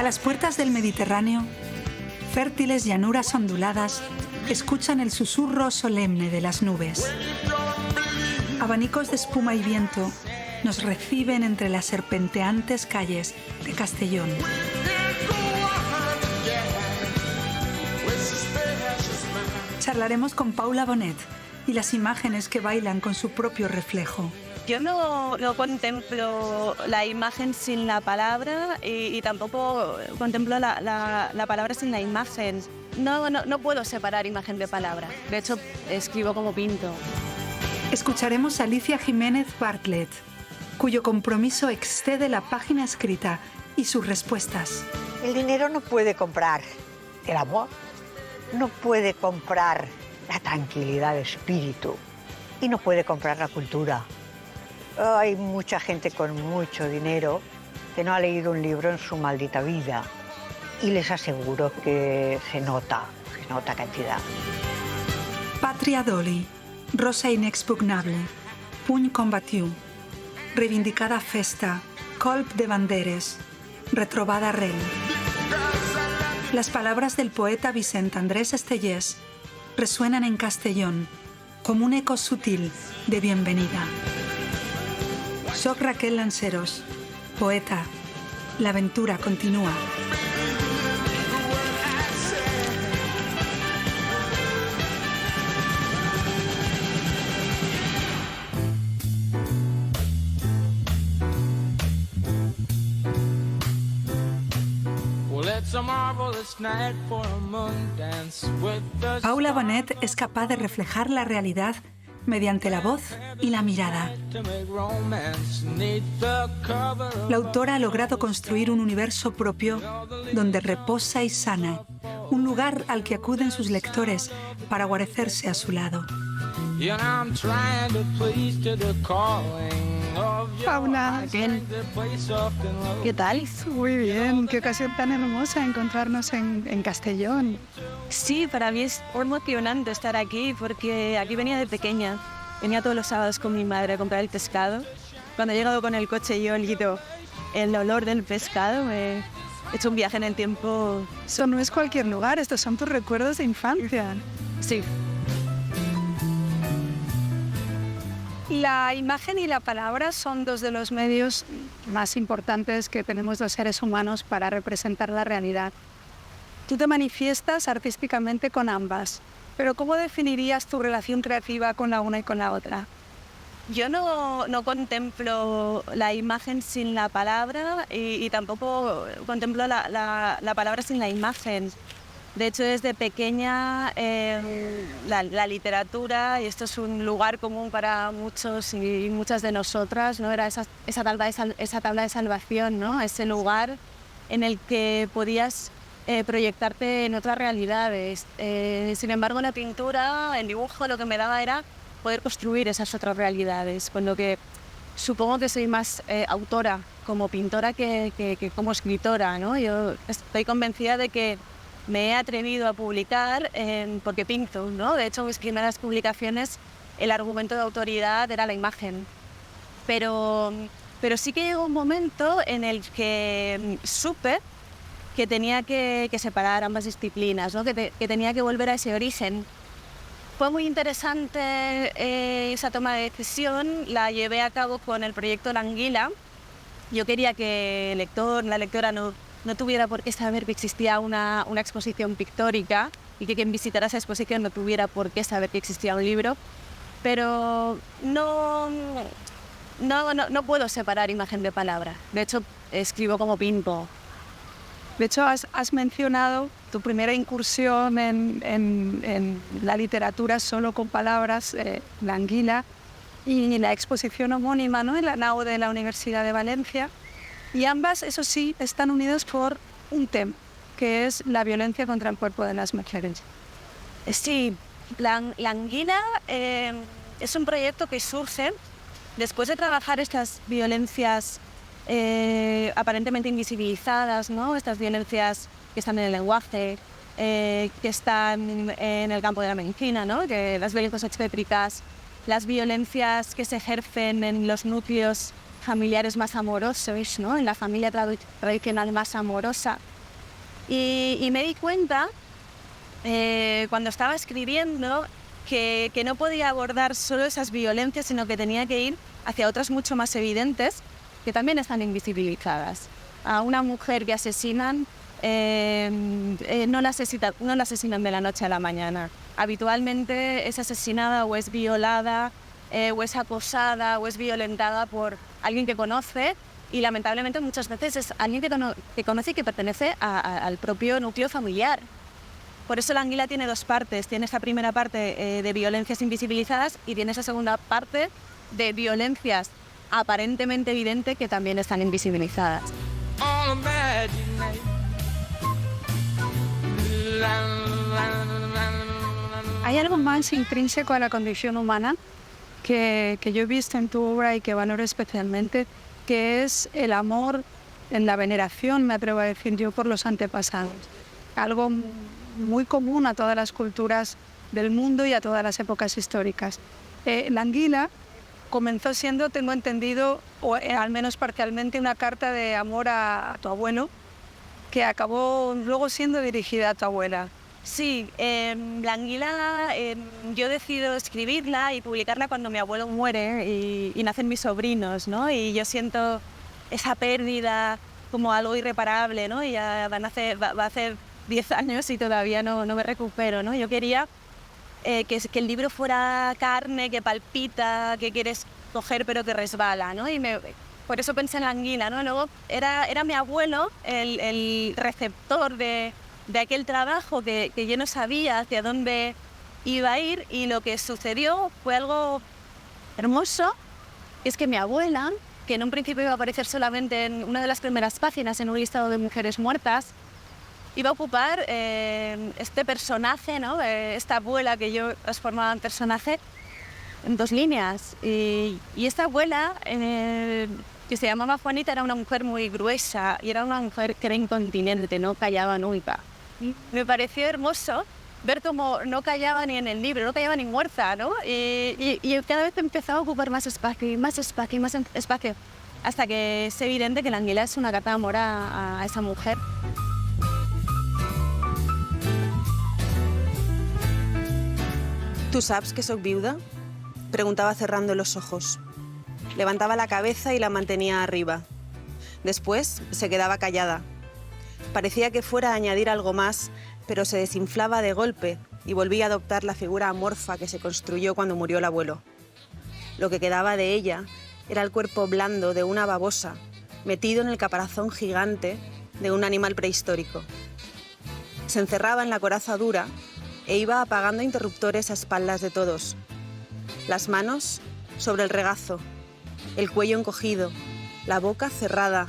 A las puertas del Mediterráneo, fértiles llanuras onduladas escuchan el susurro solemne de las nubes. Abanicos de espuma y viento nos reciben entre las serpenteantes calles de Castellón. Charlaremos con Paula Bonet y las imágenes que bailan con su propio reflejo. Yo no contemplo la imagen sin la palabra y tampoco contemplo la palabra sin la imagen. No puedo separar imagen de palabra. De hecho, escribo como pinto. Escucharemos a Alicia Jiménez Bartlett, cuyo compromiso excede la página escrita y sus respuestas. El dinero no puede comprar el amor, no puede comprar la tranquilidad de espíritu y no puede comprar la cultura. Hay mucha gente con mucho dinero que no ha leído un libro en su maldita vida y les aseguro que se nota cantidad. Patria Doli, rosa inexpugnable, puny combatiu, reivindicada festa, colp de banderes, retrobada rel. Las palabras del poeta Vicent Andrés Estellés resuenan en Castellón como un eco sutil de bienvenida. Soc Raquel Lanceros, poeta. La aventura continúa. Paula Bonet es capaz de reflejar la realidad mediante la voz y la mirada. La autora ha logrado construir un universo propio donde reposa y sana, un lugar al que acuden sus lectores para guarecerse a su lado. Paula, ¿Qué tal? muy bien, qué ocasión tan hermosa encontrarnos en Castellón. Sí, para mí es emocionante estar aquí porque aquí venía de pequeña. Venía todos los sábados con mi madre a comprar el pescado. Cuando he llegado con el coche y he olido el olor del pescado, he hecho un viaje en el tiempo. Esto no es cualquier lugar, estos son tus recuerdos de infancia. Sí. La imagen y la palabra son dos de los medios más importantes que tenemos los seres humanos para representar la realidad. Tú te manifiestas artísticamente con ambas, pero ¿cómo definirías tu relación creativa con la una y con la otra? Yo no contemplo la imagen sin la palabra y tampoco contemplo la palabra sin la imagen. De hecho, desde pequeña la literatura, y esto es un lugar común para muchos y muchas de nosotras, ¿no? Era esa tabla de salvación, ¿no? Ese lugar en el que podías proyectarte en otras realidades. Sin embargo, la pintura, el dibujo, lo que me daba era poder construir esas otras realidades, con lo que supongo que soy más autora como pintora que como escritora, ¿no? Yo estoy convencida de que me he atrevido a publicar porque pinto, ¿no? De hecho, mis primeras publicaciones, el argumento de autoridad era la imagen. Pero sí que llegó un momento en el que supe que tenía que separar ambas disciplinas, ¿no? Que tenía que volver a ese origen. Fue muy interesante esa toma de decisión, la llevé a cabo con el proyecto La Anguila. Yo quería que el lector, la lectora no tuviera por qué saber que existía una exposición pictórica y que quien visitara esa exposición no tuviera por qué saber que existía un libro, pero no puedo separar imagen de palabra. De hecho, escribo como pinto. De hecho, has mencionado tu primera incursión en la literatura solo con palabras, La Anguila, y la exposición homónima, ¿no? En la nao de la Universidad de Valencia. Y ambas, eso sí, están unidas por un tema, que es la violencia contra el cuerpo de las mujeres. Sí, la Anguila es un proyecto que surge después de trabajar estas violencias aparentemente invisibilizadas, ¿no? Estas violencias que están en el lenguaje, que están en el campo de la medicina, ¿no? Que las violencias obstétricas, las violencias que se ejercen en los núcleos familiares más amorosos, ¿no? En la familia tradicional más amorosa. Y me di cuenta, cuando estaba escribiendo, que no podía abordar solo esas violencias, sino que tenía que ir hacia otras mucho más evidentes, que también están invisibilizadas. A una mujer que asesinan, no la asesinan de la noche a la mañana. Habitualmente es asesinada o es violada, o es acosada o es violentada por alguien que conoce, y lamentablemente muchas veces es alguien que conoce y que pertenece al propio núcleo familiar. Por eso la anguila tiene dos partes. Tiene esta primera parte de violencias invisibilizadas y tiene esa segunda parte de violencias aparentemente evidentes que también están invisibilizadas. Hay algo más intrínseco a la condición humana que yo he visto en tu obra y que valoro especialmente, que es el amor en la veneración, me atrevo a decir yo, por los antepasados. Algo muy común a todas las culturas del mundo y a todas las épocas históricas. La anguila comenzó siendo, tengo entendido, o al menos parcialmente, una carta de amor a tu abuelo, que acabó luego siendo dirigida a tu abuela. Sí, la anguila, yo decido escribirla y publicarla cuando mi abuelo muere y nacen mis sobrinos, ¿no? Y yo siento esa pérdida como algo irreparable, ¿no? Y ya va a hacer 10 años y todavía no me recupero, ¿no? Yo quería que el libro fuera carne, que palpita, que quieres coger pero que resbala, ¿no? Por eso pensé en la anguila, ¿no? Luego era mi abuelo el receptor de aquel trabajo que yo no sabía hacia dónde iba a ir, y lo que sucedió fue algo hermoso. Es que mi abuela, que en un principio iba a aparecer solamente en una de las primeras páginas en un listado de mujeres muertas, iba a ocupar este personaje, ¿no? Esta abuela que yo transformaba en personaje, en 2 líneas. Y esta abuela, que se llamaba Juanita, era una mujer muy gruesa y era una mujer que era incontinente, no callaba nunca. Me pareció hermoso ver cómo no callaba ni en el libro, no callaba ni muerta, ¿no? Y cada vez empezaba a ocupar más espacio y más espacio y más espacio, hasta que es evidente que la anguila es una carta de amor a esa mujer. ¿Tu saps que soc viuda? Preguntaba cerrando los ojos. Levantaba la cabeza y la mantenía arriba. Después se quedaba callada. Parecía que fuera a añadir algo más, pero se desinflaba de golpe y volvía a adoptar la figura amorfa que se construyó cuando murió el abuelo. Lo que quedaba de ella era el cuerpo blando de una babosa, metido en el caparazón gigante de un animal prehistórico. Se encerraba en la coraza dura e iba apagando interruptores a espaldas de todos. Las manos sobre el regazo, el cuello encogido, la boca cerrada.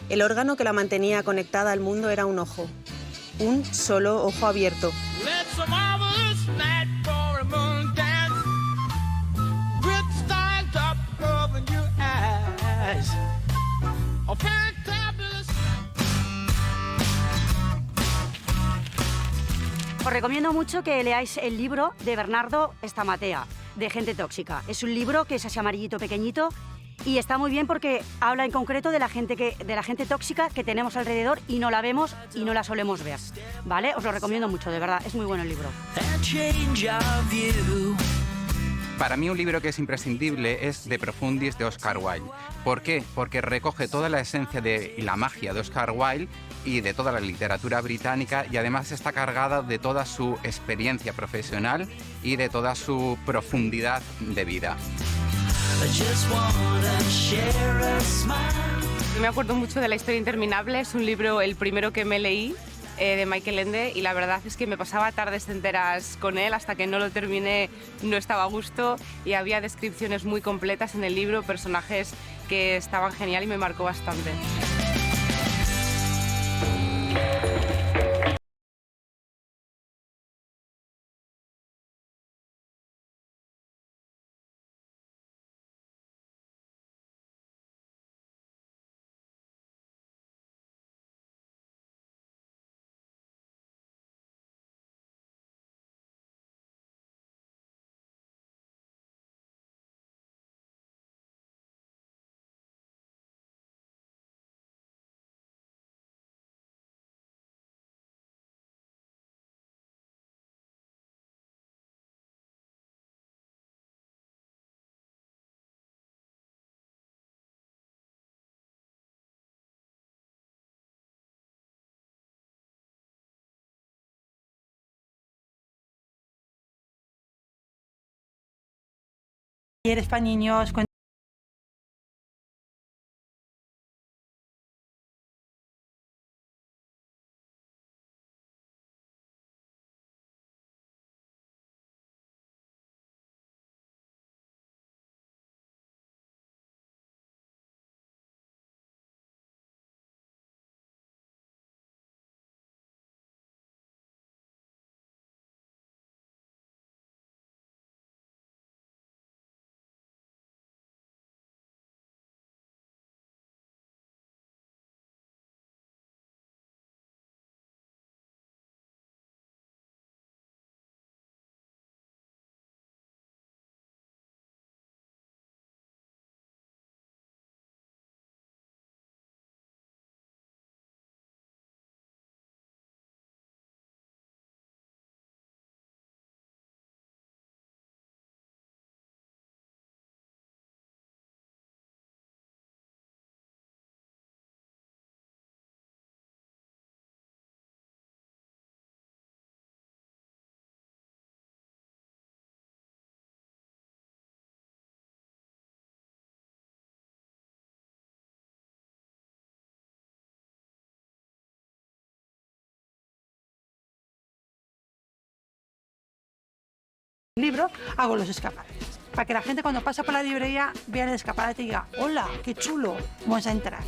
El órgano que la mantenía conectada al mundo era un ojo, un solo ojo abierto. Os recomiendo mucho que leáis el libro de Bernardo Estamatea, de Gente Tóxica. Es un libro que es así amarillito, pequeñito, y está muy bien porque habla en concreto de la gente tóxica que tenemos alrededor y no la vemos y no la solemos ver, ¿vale? Os lo recomiendo mucho, de verdad, es muy bueno el libro. Para mí un libro que es imprescindible es De Profundis de Oscar Wilde. ¿Por qué? Porque recoge toda la esencia y la magia de Oscar Wilde y de toda la literatura británica, y además está cargada de toda su experiencia profesional y de toda su profundidad de vida. Yo me acuerdo mucho de La historia interminable, es un libro, el primero que me leí, de Michael Ende, y la verdad es que me pasaba tardes enteras con él, hasta que no lo terminé no estaba a gusto, y había descripciones muy completas en el libro, personajes que estaban genial y me marcó bastante. Talleres para niños, libro, hago los escaparates. Para que la gente cuando pasa por la librería vea el escaparate y diga, hola, qué chulo, vamos a entrar.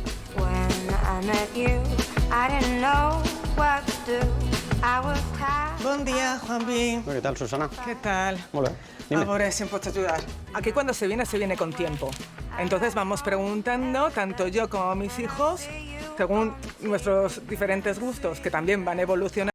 Bon dia, Juanvi. ¿Qué tal, Susana? ¿Qué tal? Hola. Dime. A veure si em pots ayudar. Aquí cuando se viene con tiempo. Entonces vamos preguntando, tanto yo como mis hijos, según nuestros diferentes gustos, que también van evolucionando.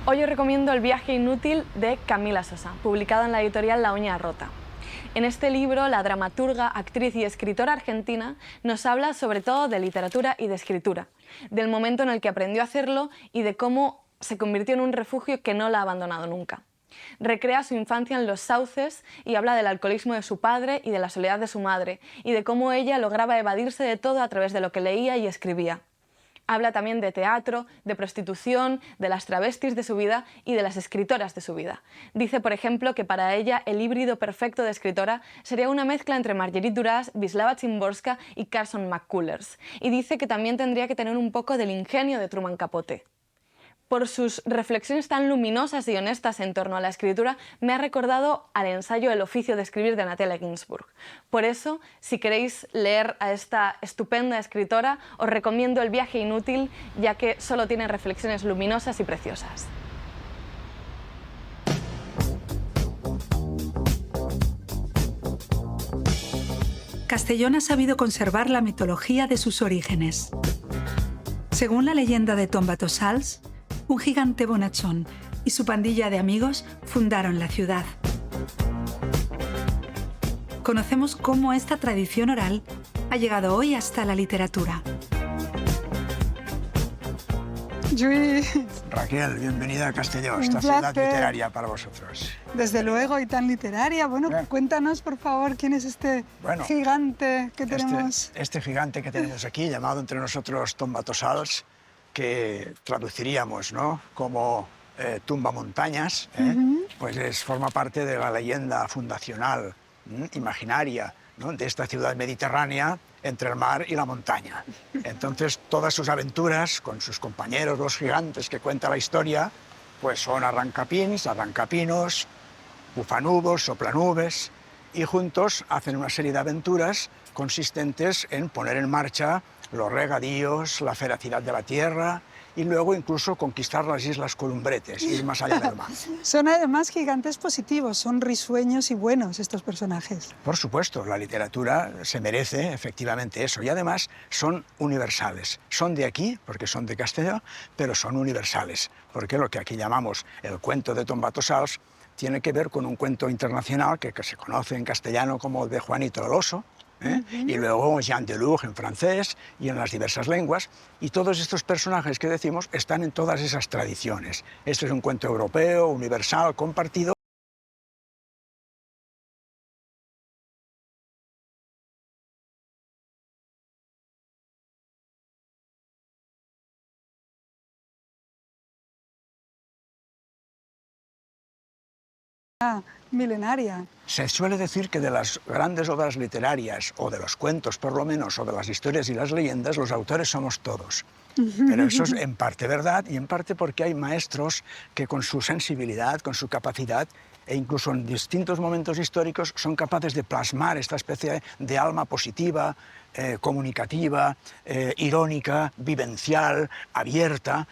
Hoy os recomiendo El viaje inútil de Camila Sosa, publicado en la editorial La Uña Rota. En este libro, la dramaturga, actriz y escritora argentina nos habla sobre todo de literatura y de escritura, del momento en el que aprendió a hacerlo y de cómo se convirtió en un refugio que no la ha abandonado nunca. Recrea su infancia en Los Sauces y habla del alcoholismo de su padre y de la soledad de su madre, y de cómo ella lograba evadirse de todo a través de lo que leía y escribía. Habla también de teatro, de prostitución, de las travestis de su vida y de las escritoras de su vida. Dice, por ejemplo, que para ella el híbrido perfecto de escritora sería una mezcla entre Marguerite Duras, Wisława Szymborska y Carson McCullers. Y dice que también tendría que tener un poco del ingenio de Truman Capote. Por sus reflexiones tan luminosas y honestas en torno a la escritura, me ha recordado al ensayo El oficio de escribir de Natalia Ginzburg. Por eso, si queréis leer a esta estupenda escritora, os recomiendo El viaje inútil, ya que solo tiene reflexiones luminosas y preciosas. Castellón ha sabido conservar la mitología de sus orígenes. Según la leyenda de Tombatossals, un gigante bonachón y su pandilla de amigos fundaron la ciudad. Conocemos cómo esta tradición oral ha llegado hoy hasta la literatura. Lluís. Raquel, bienvenida a Castellón, esta ciudad literaria para vosotros. Desde luego, y tan literaria. Bueno, bien. Cuéntanos, por favor, quién es este gigante que tenemos. Este gigante que tenemos aquí, llamado entre nosotros Tombatossals, que traduciríamos, ¿no?, como tumba-montañas, pues forma parte de la leyenda fundacional, imaginaria, ¿no?, de esta ciudad mediterránea entre el mar y la montaña. Entonces, todas sus aventuras con sus compañeros, los gigantes que cuenta la historia, pues son arrancapins, arrancapinos, bufanubos, soplanubes, y juntos hacen una serie de aventuras consistentes en poner en marcha los regadíos, la feracidad de la tierra y luego incluso conquistar las Islas Columbretes, ir más allá del mar. Son además gigantes positivos, son risueños y buenos estos personajes. Por supuesto, la literatura se merece efectivamente eso y además son universales. Son de aquí, porque son de Castelló, pero son universales, porque lo que aquí llamamos el cuento de Tombatossals tiene que ver con un cuento internacional que se conoce en castellano como de Juanito el Oso, y luego Jean Deluge en francés y en las diversas lenguas, y todos estos personajes que decimos están en todas esas tradiciones. Este es un cuento europeo, universal, compartido. Milenaria. Se suele decir que de las grandes obras literarias, o de los cuentos por lo menos, o de las historias y las leyendas, los autores somos todos. Pero eso es en parte verdad y en parte porque hay maestros que con su sensibilidad, con su capacidad, e incluso en distintos momentos históricos son capaces de plasmar esta especie de alma positiva, comunicativa, irónica, vivencial, abierta,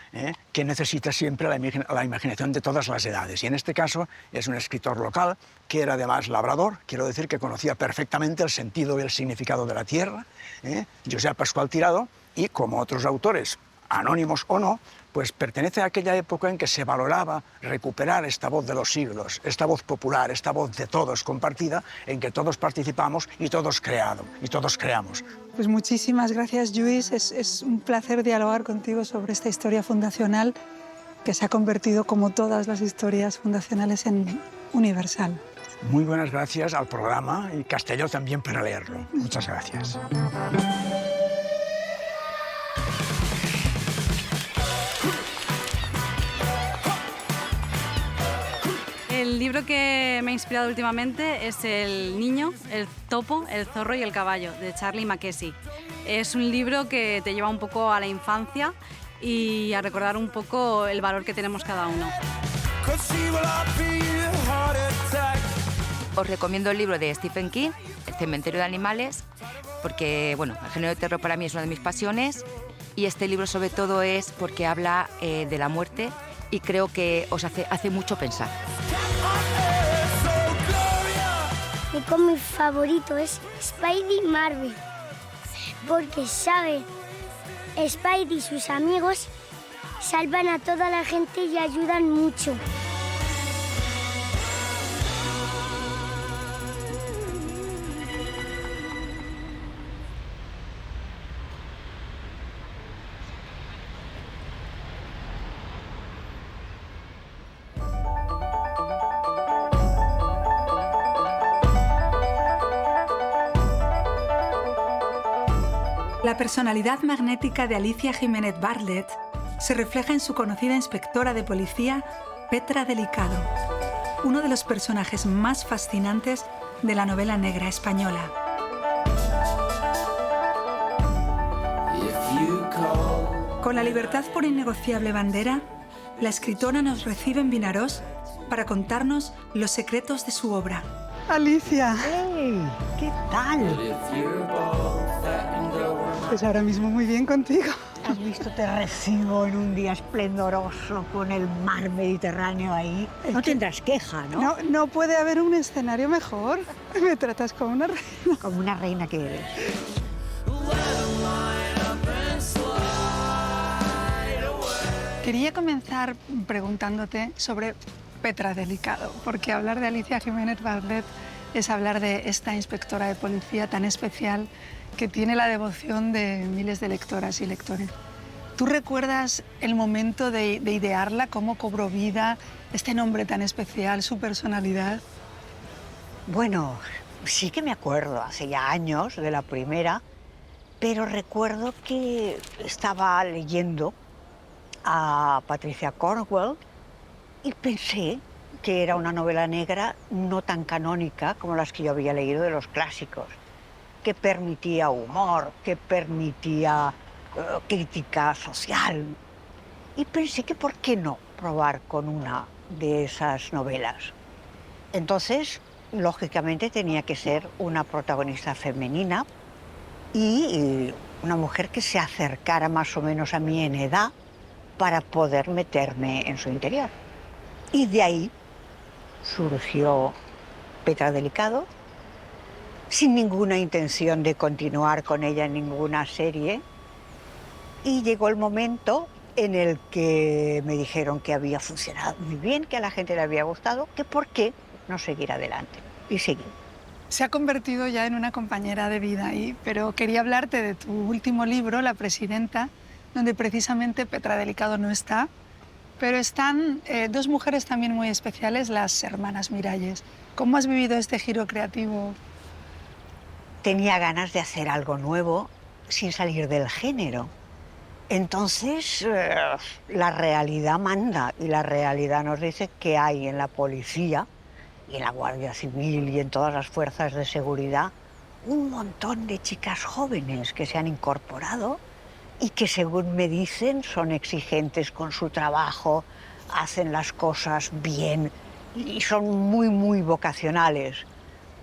que necesita siempre la imaginación de todas las edades. Y en este caso es un escritor local que era además labrador, quiero decir que conocía perfectamente el sentido y el significado de la tierra, Josep Pascual Tirado, y como otros autores, anónimos o no, pues pertenece a aquella época en que se valoraba recuperar esta voz de los siglos, esta voz popular, esta voz de todos compartida, en que todos participamos y todos creamos. Pues muchísimas gracias, Lluís. Es un placer dialogar contigo sobre esta historia fundacional que se ha convertido, como todas las historias fundacionales, en universal. Muy buenas gracias al programa y Castelló también para leerlo. Muchas gracias. El libro que me ha inspirado últimamente es El niño, el topo, el zorro y el caballo, de Charlie Mackesy. Es un libro que te lleva un poco a la infancia y a recordar un poco el valor que tenemos cada uno. Os recomiendo el libro de Stephen King, El cementerio de animales, porque bueno, el género de terror para mí es una de mis pasiones y este libro sobre todo es porque habla de la muerte y creo que os hace mucho pensar. Mi cómic favorito es Spidey Marvel, porque sabe, Spidey y sus amigos salvan a toda la gente y ayudan mucho. La personalidad magnética de Alicia Jiménez Bartlett se refleja en su conocida inspectora de policía, Petra Delicado, uno de los personajes más fascinantes de la novela negra española. Con la libertad por innegociable bandera, la escritora nos recibe en Vinaròs para contarnos los secretos de su obra. Alicia. ¡Hey! ¿Qué tal? Pues ahora mismo muy bien contigo. ¿Has visto? Te recibo en un día esplendoroso con el mar Mediterráneo ahí. No tendrás queja, ¿no? No puede haber un escenario mejor. Me tratas como una reina. Como una reina que eres. Quería comenzar preguntándote sobre Petra Delicado, porque hablar de Alicia Jiménez Bartlett es hablar de esta inspectora de policía tan especial que tiene la devoción de miles de lectoras y lectores. ¿Tú recuerdas el momento de idearla, cómo cobró vida, este nombre tan especial, su personalidad? Bueno, sí que me acuerdo, hace ya años de la primera, pero recuerdo que estaba leyendo a Patricia Cornwell y pensé que era una novela negra no tan canónica como las que yo había leído de los clásicos, que permitía humor, que permitía crítica social. Y pensé que por qué no probar con una de esas novelas. Entonces, lógicamente, tenía que ser una protagonista femenina y una mujer que se acercara más o menos a mí en edad para poder meterme en su interior. Y de ahí surgió Petra Delicado, sin ninguna intención de continuar con ella en ninguna serie. Y llegó el momento en el que me dijeron que había funcionado muy bien, que a la gente le había gustado, que por qué no seguir adelante. Y seguí. Se ha convertido ya en una compañera de vida, pero quería hablarte de tu último libro, La Presidenta, donde precisamente Petra Delicado no está, pero están dos mujeres también muy especiales, las hermanas Miralles. ¿Cómo has vivido este giro creativo? Tenía ganas de hacer algo nuevo sin salir del género. Entonces, la realidad manda, y la realidad nos dice que hay en la policía y en la Guardia Civil y en todas las fuerzas de seguridad un montón de chicas jóvenes que se han incorporado y que, según me dicen, son exigentes con su trabajo, hacen las cosas bien y son muy, muy vocacionales.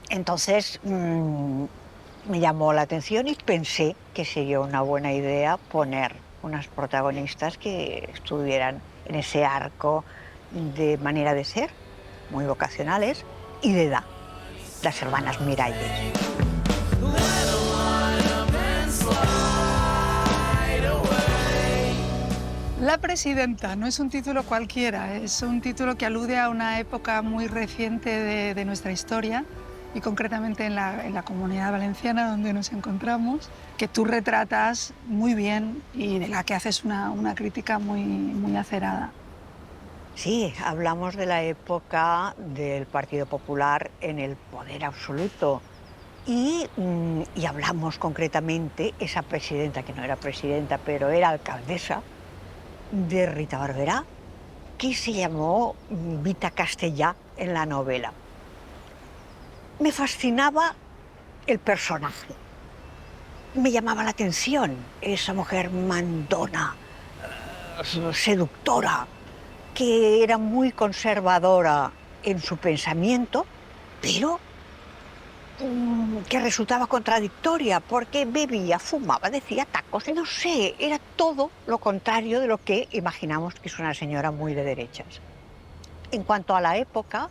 Entonces, me llamó la atención y pensé que sería una buena idea poner unas protagonistas que estuvieran en ese arco de manera de ser, muy vocacionales y de edad, las hermanas Miralles. La Presidenta no es un título cualquiera, es un título que alude a una época muy reciente de nuestra historia y concretamente en la Comunidad Valenciana donde nos encontramos, que tú retratas muy bien y de la que haces una crítica muy acerada. Sí, hablamos de la época del Partido Popular en el poder absoluto y hablamos concretamente, esa presidenta, que no era presidenta, pero era alcaldesa, de Rita Barberá, que se llamó Vita Castellà en la novela. Me fascinaba el personaje, me llamaba la atención esa mujer mandona, seductora, que era muy conservadora en su pensamiento, pero que resultaba contradictoria porque bebía, fumaba, decía tacos, no sé, era todo lo contrario de lo que imaginamos que es una señora muy de derechas. En cuanto a la época,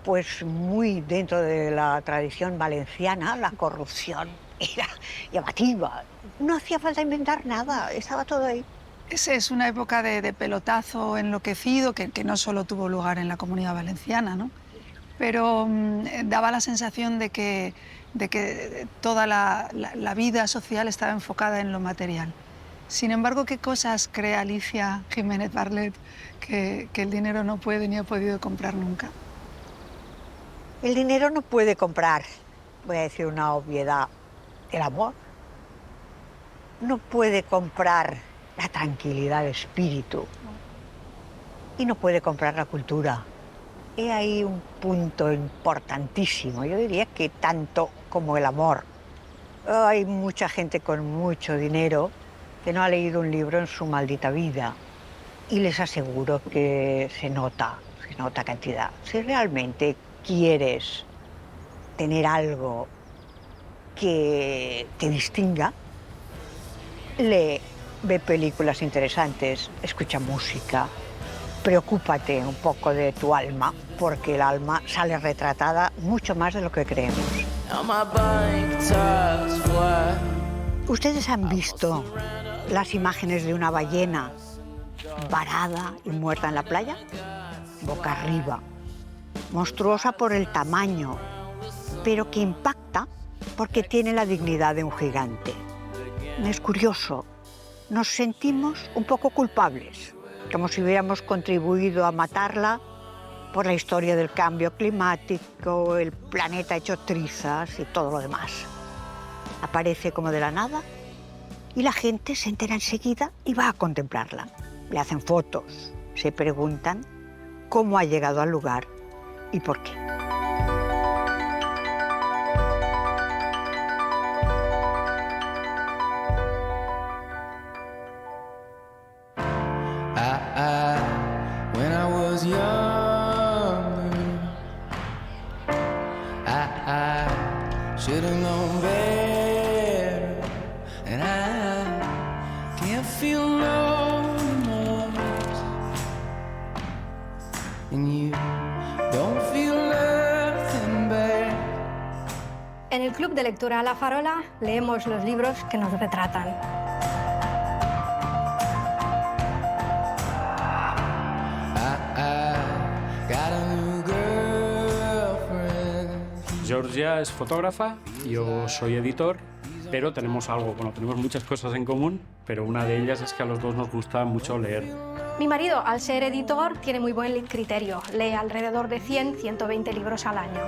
pues muy dentro de la tradición valenciana, la corrupción era llamativa. No hacía falta inventar nada, estaba todo ahí. Esa es una época de pelotazo enloquecido que no solo tuvo lugar en la Comunidad Valenciana, ¿no? Pero daba la sensación de que toda la vida social estaba enfocada en lo material. Sin embargo, ¿qué cosas cree Alicia Jiménez Barlet que el dinero no puede ni ha podido comprar nunca? El dinero no puede comprar, voy a decir una obviedad, el amor. No puede comprar la tranquilidad de espíritu y no puede comprar la cultura. He ahí un punto importantísimo, yo diría que tanto como el amor. Hay mucha gente con mucho dinero que no ha leído un libro en su maldita vida y les aseguro que se nota cantidad. Si realmente quieres tener algo que te distinga, lee, ve películas interesantes, escucha música, preocúpate un poco de tu alma, porque el alma sale retratada mucho más de lo que creemos. ¿Ustedes han visto las imágenes de una ballena varada y muerta en la playa? Boca arriba, monstruosa por el tamaño, pero que impacta porque tiene la dignidad de un gigante. Es curioso, nos sentimos un poco culpables, como si hubiéramos contribuido a matarla por la historia del cambio climático, el planeta hecho trizas y todo lo demás. Aparece como de la nada y la gente se entera enseguida y va a contemplarla. Le hacen fotos, se preguntan cómo ha llegado al lugar y por qué. When I was young, I should have known better, and I can't feel no remorse, and you don't feel nothing bad. En el Club de Lectura La Farola leemos los libros que nos retratan. Georgia es fotógrafa, yo soy editor, pero tenemos tenemos muchas cosas en común, pero una de ellas es que a los dos nos gusta mucho leer. Mi marido, al ser editor, tiene muy buen criterio. Lee alrededor de 100-120 libros al año.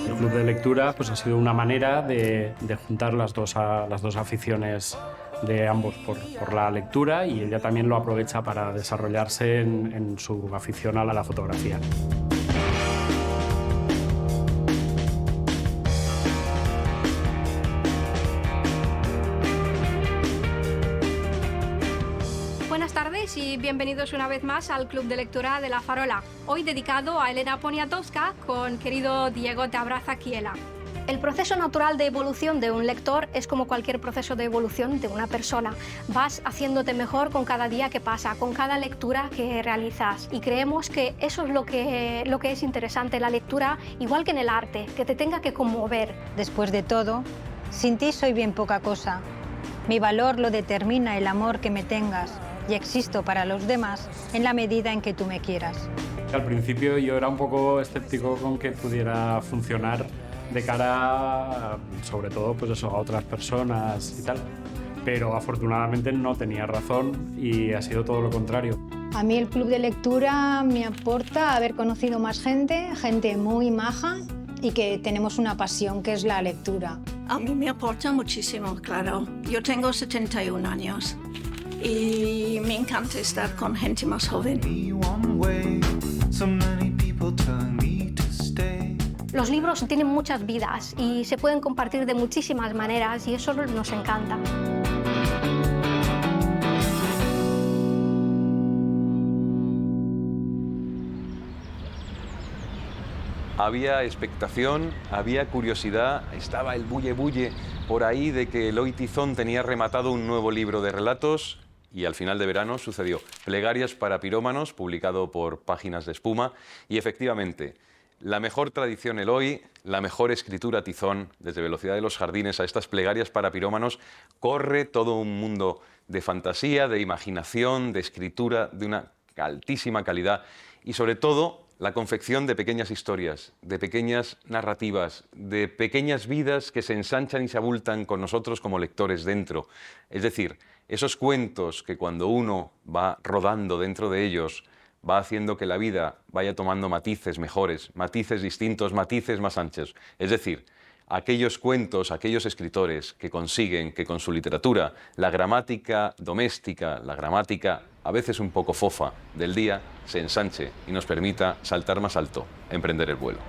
El club de lectura pues, ha sido una manera de juntar las dos aficiones de ambos por la lectura, y ella también lo aprovecha para desarrollarse en su afición a la fotografía. Buenas tardes y bienvenidos una vez más al Club de Lectura de La Farola, hoy dedicado a Elena Poniatowska con querido Diego Te abraza Kiela. El proceso natural de evolución de un lector es como cualquier proceso de evolución de una persona. Vas haciéndote mejor con cada día que pasa, con cada lectura que realizas. Y creemos que eso es lo que es interesante, la lectura, igual que en el arte, que te tenga que conmover. Después de todo, sin ti soy bien poca cosa. Mi valor lo determina el amor que me tengas, y existo para los demás en la medida en que tú me quieras. Al principio yo era un poco escéptico con que pudiera funcionar de cara, sobre todo, pues eso, a otras personas y tal. Pero afortunadamente no tenía razón y ha sido todo lo contrario. A mí el club de lectura me aporta haber conocido más gente muy maja y que tenemos una pasión que es la lectura. A mí me aporta muchísimo, claro. Yo tengo 71 años y me encanta estar con gente más joven. Los libros tienen muchas vidas y se pueden compartir de muchísimas maneras y eso nos encanta. Había expectación, había curiosidad, estaba el bulle-bulle por ahí de que Eloy Tizón tenía rematado un nuevo libro de relatos y al final de verano sucedió. Plegarias para pirómanos, publicado por Páginas de Espuma, y efectivamente, la mejor tradición Eloy, la mejor escritura Tizón, desde Velocidad de los Jardines a estas plegarias para pirómanos, corre todo un mundo de fantasía, de imaginación, de escritura de una altísima calidad y sobre todo la confección de pequeñas historias, de pequeñas narrativas, de pequeñas vidas que se ensanchan y se abultan con nosotros como lectores dentro. Es decir, esos cuentos que cuando uno va rodando dentro de ellos va haciendo que la vida vaya tomando matices mejores, matices distintos, matices más anchos. Es decir, aquellos cuentos, aquellos escritores que consiguen que con su literatura la gramática doméstica, la gramática a veces un poco fofa del día, se ensanche y nos permita saltar más alto, emprender el vuelo.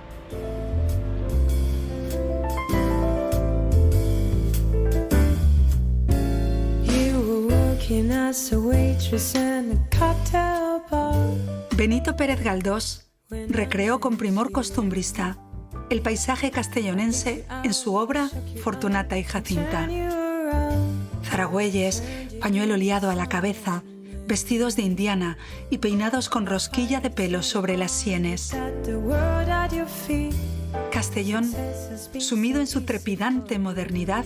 Benito Pérez Galdós recreó con primor costumbrista el paisaje castellonense en su obra Fortunata y Jacinta. Zaragüeyes, pañuelo liado a la cabeza, vestidos de indiana y peinados con rosquilla de pelo sobre las sienes. Castellón, sumido en su trepidante modernidad,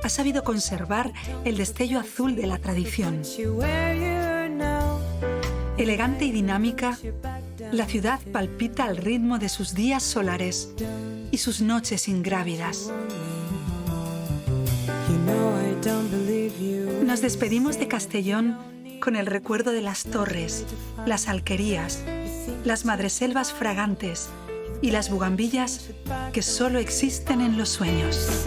ha sabido conservar el destello azul de la tradición. Elegante y dinámica, la ciudad palpita al ritmo de sus días solares y sus noches ingrávidas. Nos despedimos de Castellón con el recuerdo de las torres, las alquerías, las madreselvas fragantes y las bugambillas que solo existen en los sueños.